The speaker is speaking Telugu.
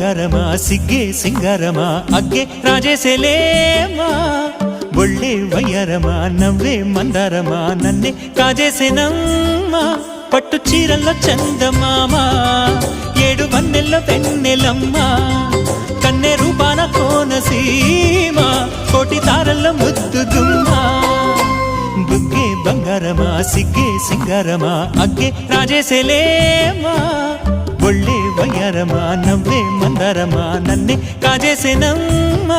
బంగారమా సిగ్గే సింగారమా అగ్గే రాజేసేలేమా ఒళ్ళే వయ్యారమా నవ్వే మందారమా నన్నే కాజేసేనమ్మా పట్టు చీరల్లో చందమామా ఏడు వన్నెల్లో వెన్నెలమ్మా కన్నె రూపాన కోనసీమ కోటి తారల్లో ముద్దుదుమ్మా బుగ్గే బంగారమా సిగ్గే సింగారమా అగ్గే రాజేసేలేమా ఒళ్ళే వయ్యారమా నవ్వే మందారమా నన్నే కాజేసేనమ్మా